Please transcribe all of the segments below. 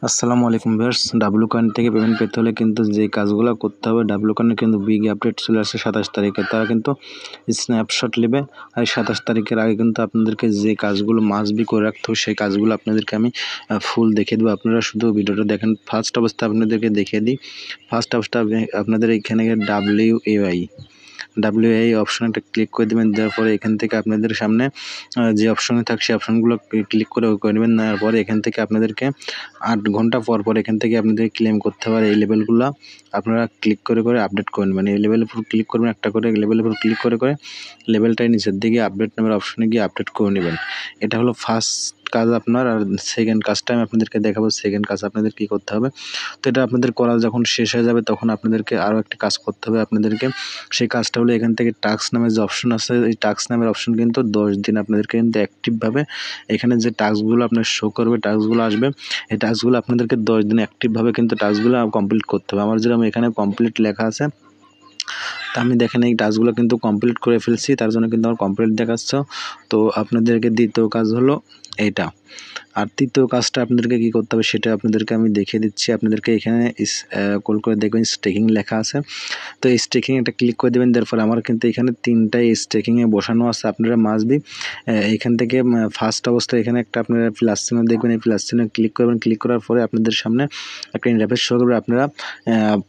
আসসালামু আলাইকুম viewers, W coin থেকে পেমেন্ট পেতে হলে কিন্তু যে কাজগুলো করতে হবে, ডাব্লু কয়েনের কিন্তু বিগ আপডেট চলে আসছে 27 তারিখে। তারা কিন্তু স্ন্যাপশট নেবে, আর 27 তারিখের আগে কিন্তু আপনাদেরকে যে কাজগুলো মাস্ট বি করে রাখতে হবে সেই কাজগুলো আপনাদেরকে আমি ফুল দেখিয়ে দেবো। আপনারা শুধু ভিডিওটা দেখেন। ফার্স্ট অবস্থা আপনাদেরকে দেখিয়ে দিই। ফার্স্ট অবস্থা আপনাদের এখানে ডাব্লিউএই অপশন একটা ক্লিক করে দেবেন। দেওয়ার পরে এখান থেকে আপনাদের সামনে যে অপশনে থাকে সেই অপশনগুলো ক্লিক করে নেবেন। নেওয়ার পরে এখান থেকে আপনাদেরকে 8 ঘন্টা পর পর এখান থেকে আপনাদের ক্লেম করতে পারে। এই লেভেলগুলো আপনারা ক্লিক করে আপডেট করে নেবেন। এই লেভেলের উপর ক্লিক করবেন, একটা করে লেভেলের উপর ক্লিক করে লেভেলটাই নিচের দিকে আপডেট নামের অপশনে গিয়ে আপডেট করে নেবেন। এটা হলো ফার্স্ট কাজ আপনার। আর সেকেন্ড কাজটা আমি আপনাদেরকে দেখাবো। সেকেন্ড কাজ আপনাদের কী করতে হবে। তো এটা আপনাদের করা যখন শেষ হয়ে যাবে তখন আপনাদেরকে আরও একটা কাজ করতে হবে। আপনাদেরকে সেই কাজটা হলো এখান থেকে টাস্ক নামের যে অপশন আছে, এই টাস্ক নামের অপশন কিন্তু 10 দিন আপনাদেরকে কিন্তু অ্যাক্টিভভাবে এখানে যে টাস্কগুলো আপনার শো করবে, টাস্কগুলো আসবে, এই টাস্কগুলো আপনাদেরকে 10 দিন অ্যাক্টিভভাবে কিন্তু টাস্কগুলো কমপ্লিট করতে হবে। আমার যেরকম এখানে কমপ্লিট লেখা আছে, তা আমি দেখেন এই টাস্কগুলো কিন্তু কমপ্লিট করে ফেলছি, তার জন্য কিন্তু আমার কমপ্লিট দেখাচ্ছে। তো আপনাদেরকে দ্বিতীয় কাজ হলো এইটা। আর তৃতীয় কাজটা আপনাদেরকে কী করতে হবে সেটা আপনাদেরকে আমি দেখিয়ে দিচ্ছি। আপনাদেরকে এখানে কল করে দেখবেন স্টেকিং লেখা আছে। তো এই স্টেকিং একটা ক্লিক করে দেবেন। তারপর আমার কিন্তু এখানে 3টাই স্টেকিংয়ে বসানো আছে। আপনারা মাস্ট বি এখান থেকে ফার্স্ট অবস্থায় এখানে একটা আপনারা প্লাস চিহ্ন দেখবেন। এই প্লাস চিহ্নে ক্লিক করবেন। ক্লিক করার পরে আপনাদের সামনে একটা ইন্টারফেস শো করবে। আপনারা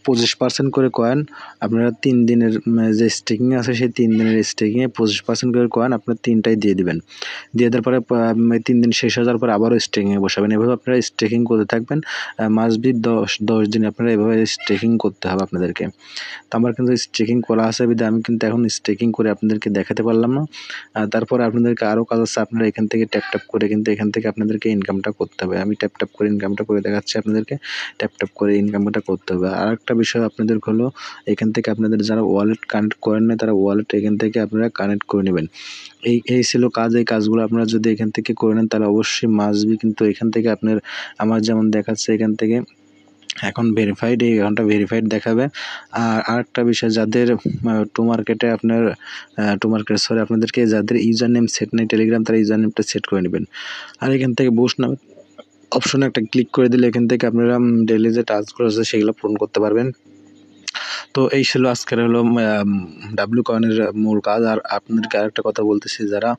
25% করে কয়েন আপনারা 3 দিনের যে স্টেকিং আছে সেই 3 দিনের স্টেকিংয়ে 25% করে কয়েন আপনারা 3টাই দিয়ে দিবেন। দিয়ে দেওয়ার পরে 3 দিন শেষ হয়ে যাওয়ার পরে আবারও স্টেকিংয়ে বসাবেন। এভাবে আপনারা স্টেকিং করতে থাকবেন। মাস্ট বি 10 দিন আপনারা এভাবে স্টেকিং করতে হবে আপনাদেরকে। তো আমার কিন্তু স্টেকিং করা আছে বিধায় আমি কিন্তু এখন স্টেকিং করে আপনাদেরকে দেখাতে পারলাম না। তারপরে আপনাদেরকে আরও কাজ আছে। আপনারা এখান থেকে ট্যাপ করে কিন্তু এখান থেকে আপনাদেরকে ইনকামটা করতে হবে। আমি ট্যাপ করে ইনকামটা করে দেখাচ্ছি আপনাদেরকে। ট্যাপ করে ইনকামটা করতে হবে। আর একটা বিষয় আপনাদের হলো এখান থেকে আপনাদের যারা ওয়ালেট কানেক্ট করেন না তারা ওয়ালেট এখান থেকে আপনারা কানেক্ট করে নেবেন। এই ছিল কাজ। এই কাজগুলো আপনারা যদি এখান থেকে করে নেন তাহলে অবশ্যই মাস্ট বি কিন্তু এখান থেকে আপনার আমার যেমন দেখাচ্ছে এখান থেকে এখন ভেরিফাইড, এই অ্যাকাউন্টটা ভেরিফাইড দেখাবে। আর আরেকটা বিষয়, যাদের মার্কেটে আপনার আপনাদেরকে যাদের ইউজার নেম সেট নেই টেলিগ্রাম, তারা ইউজার নেমটা সেট করে নেবেন। আর এখান থেকে বুস্ট নামে অপশনে একটা ক্লিক করে দিলে এখান থেকে আপনারা ডেইলি যে টাস্কগুলো আছে সেগুলো পূরণ করতে পারবেন। তো এই ছিল আজকের হলো ডাব্লু কয়েনের মূল কাজ। আর আপনাদেরকে আরেকটা কথা বলতেছি, যারা